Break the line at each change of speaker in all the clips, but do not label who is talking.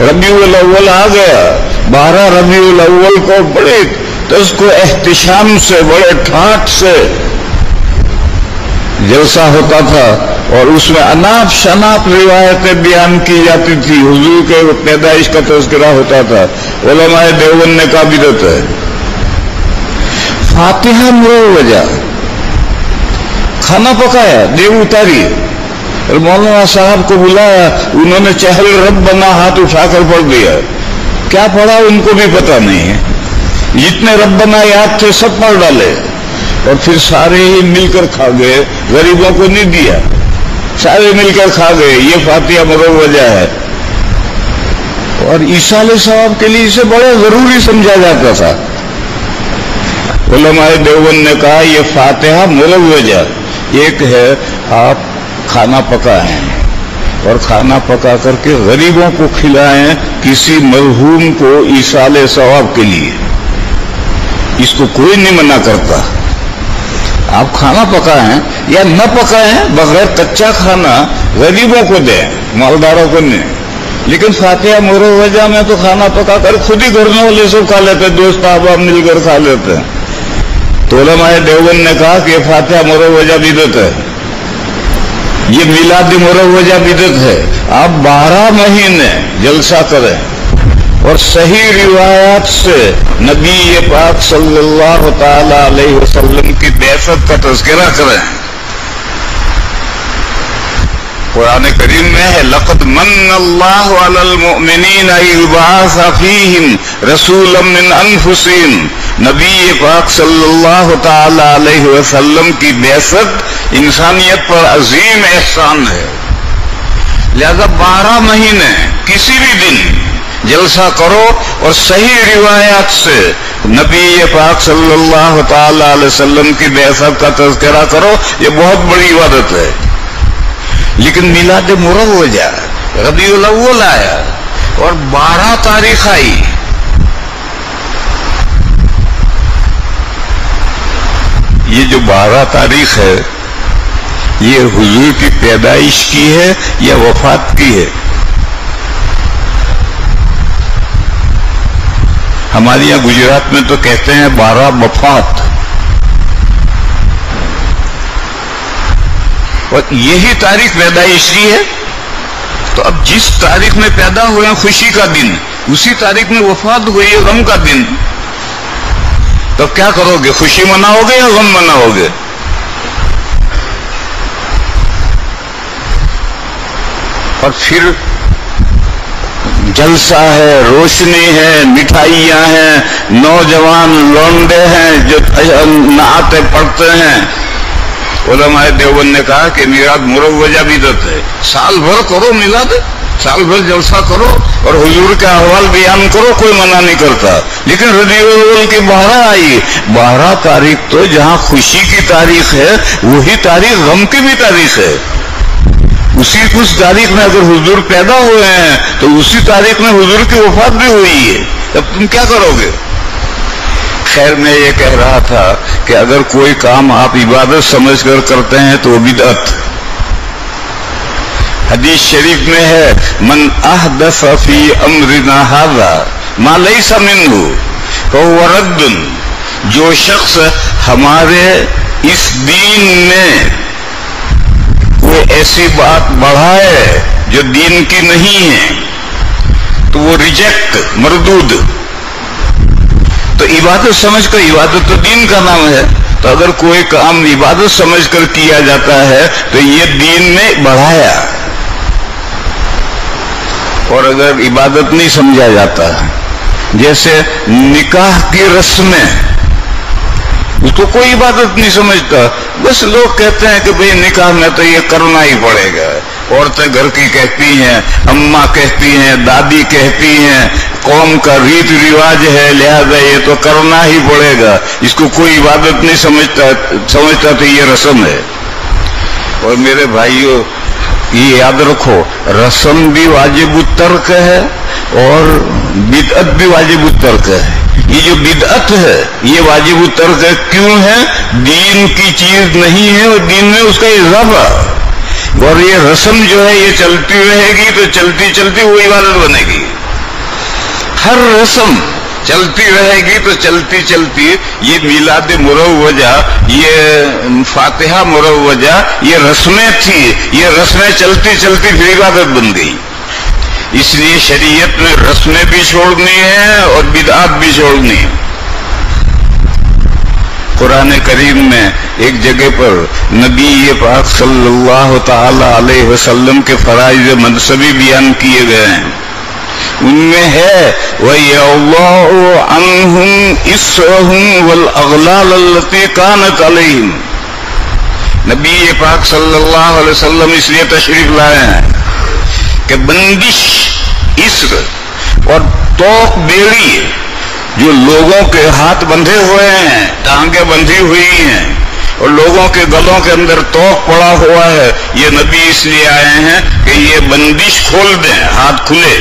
रबीउल अव्वल आ गया, 12 रबीउल अव्वल को बड़े तो उसको एहतिशाम से, बड़े ठाठ से जलसा होता था और उसमें अनाप शनाप रिवायतें बयान की जाती थी। हुजूर के पैदाइश का तज़किरा होता था। उलमाए देवबंद ने कहा बिदअत है। फातिहा मुरव्वजा, खाना पकाया, देव उतारी और मौलाना साहब को बुलाया, उन्होंने चहल रब्बना हाथ उठाकर पढ़ दिया। क्या पढ़ा उनको भी पता नहीं है, जितने रब्बना याद थे सब पढ़ डाले और फिर सारे ही मिलकर खा गए, गरीबों को नहीं दिया, सारे मिलकर खा गए। ये फातिहा मुरव्वजा है। और ईसाले सवाब के लिए इसे बड़ा जरूरी समझा जाता था। उलमाए देवबंद ने कहा यह फातिहा मुरव्वजा एक है, आप खाना पकाएं और खाना पका करके गरीबों को खिलाएं, किसी मरहूम को ईसाले सवाब के लिए। इसको कोई नहीं मना करता। आप खाना पकाएं या न पकाएं, बगैर कच्चा खाना गरीबों को दें, मालदारों को नहीं। लेकिन फातिहा मुरव्वजा में तो खाना पका कर खुद ही घर वाले सब खा लेते, दोस्त अहबाब मिलकर खा लेते हैं। तो उलमाए देवबंद ने कहा कि फातिहा मुरव्वजा बिदअत है, ये मिलाद मुरव्वजा बिदअत है। आप 12 महीने जलसा करें और सही रिवायात से नबी पाक सल्लल्लाहु ताला अलैहि वसल्लम की बिअसत का तज़किरा करें। कुरान करीम में है लक़द मन्नल्लाहु अलल मुमिनीना इज़ बअसा फ़ीहिम रसूलन मिन अनफुसिहिम। नबी पाक सल्लल्लाहु ताला अलैहि वसल्लम की बिअसत इंसानियत पर अजीम एहसान है। लिहाजा 12 महीने किसी भी दिन जलसा करो और सही रिवायात से नबी पाक सल्लल्लाहु ताला अलैहि वसल्लम की बिअसत का तज़किरा करो, ये बहुत बड़ी इबादत है। लेकिन मिलाद मुरव्वजा रबीउल अव्वल आया और 12 तारीख आई, ये जो 12 तारीख है ये हुजूर की पैदाइश की है या वफात की है? हमारे यहाँ गुजरात में तो कहते हैं 12 वफात, और यही तारीख पैदाइश की है। तो अब जिस तारीख में पैदा हुए हैं खुशी का दिन, उसी तारीख में वफात हुई है गम का दिन, तो क्या करोगे? खुशी मनाओगे या गम मनाओगे? और फिर जलसा है, रोशनी है, मिठाइयां हैं, नौजवान लौंडे हैं जो नाते पढ़ते हैं। उलमाए देवबंद ने कहा कि मिलाद मुरव्वजा बिदअत है। साल भर करो मिलाद, साल भर जलसा करो और हुजूर का अहवाल बयान करो, कोई मना नहीं करता। लेकिन रबीउल अव्वल की 12 आई, 12 तारीख तो जहां खुशी की तारीख है वही तारीख गम की भी तारीख है। उस तारीख में अगर हुजूर पैदा हुए हैं तो उसी तारीख में हुजूर की वफात भी हुई है, तब तुम क्या करोगे? खैर, मैं ये कह रहा था कि अगर कोई काम आप इबादत समझकर करते हैं तो बिदअत। हदीस शरीफ में है मन अहदस फी अमरिना हाज़ा मा लैसा मिन्हु फहुव रद्दुन। जो शख्स हमारे इस दीन में कोई ऐसी बात बढ़ाए जो दीन की नहीं है तो वो रिजेक्ट, मरदूद। तो इबादत समझकर, इबादत तो दीन का नाम है, तो अगर कोई काम इबादत समझकर किया जाता है तो ये दीन में बढ़ाया, और अगर इबादत नहीं समझा जाता, जैसे निकाह की रस्में, उसको कोई इबादत नहीं समझता, बस लोग कहते हैं कि भाई निकाह में तो ये करना ही पड़ेगा। औरतें घर की कहती हैं, अम्मा कहती हैं, दादी कहती हैं, कौम का रीत रिवाज है, लिहाजा ये तो करना ही पड़ेगा। इसको कोई इबादत नहीं समझता तो ये रस्म है। और मेरे भाइयों, ये याद रखो, रस्म भी वाजिब तर्क है और बिदअत भी वाजिब तर्क है। ये जो बिदअत है ये वाजिब तर्क है। क्यों है? दीन की चीज नहीं है और दीन में उसका इजाफा। और ये रस्म जो है ये चलती रहेगी तो चलती चलती वो इबादत बनेगी। ہر رسم چلتی رہے گی تو چلتی چلتی یہ میلاد مروجہ، یہ فاتحہ مروجہ، یہ رسمیں تھی، یہ رسمیں چلتی چلتی پھر عبادت بن گئی۔ اس لیے شریعت میں رسمیں بھی چھوڑنی ہے اور بدعات بھی چھوڑنی ہے۔ قرآن کریم میں ایک جگہ پر نبی پاک صلی اللہ تعالی علیہ وسلم کے فرائض منصبی بیان کیے گئے ہیں۔ ان میں ہے وَيَضَعُ عَنْهُمْ إِصْرَهُمْ وَالْأَغْلَالَ الَّتِي كَانَتْ عَلَيْهِمْ۔ نبی پاک صلی اللہ علیہ وسلم اس لیے تشریف لائے ہیں کہ بندش، اسر اور توق بیڑی جو لوگوں کے ہاتھ بندھے ہوئے ہیں، ٹانگیں بندھی ہوئی ہیں اور لوگوں کے گلوں کے اندر توق پڑا ہوا ہے، یہ نبی اس لیے آئے ہیں کہ یہ بندش کھول دیں، ہاتھ کھلے،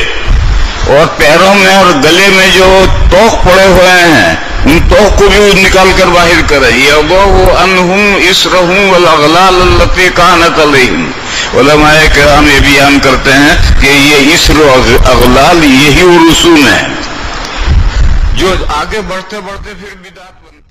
اور پیروں میں اور گلے میں جو توق پڑے ہوئے ہیں ان توق کو بھی نکال کر باہر کریں۔ یضع عنہم اسرہم والاغلال التی کانت علیہم۔ علماء کرام یہ بیان کرتے ہیں کہ یہ اسر و اغلال یہی رسوم ہے جو آگے بڑھتے بڑھتے پھر بدعت بنتی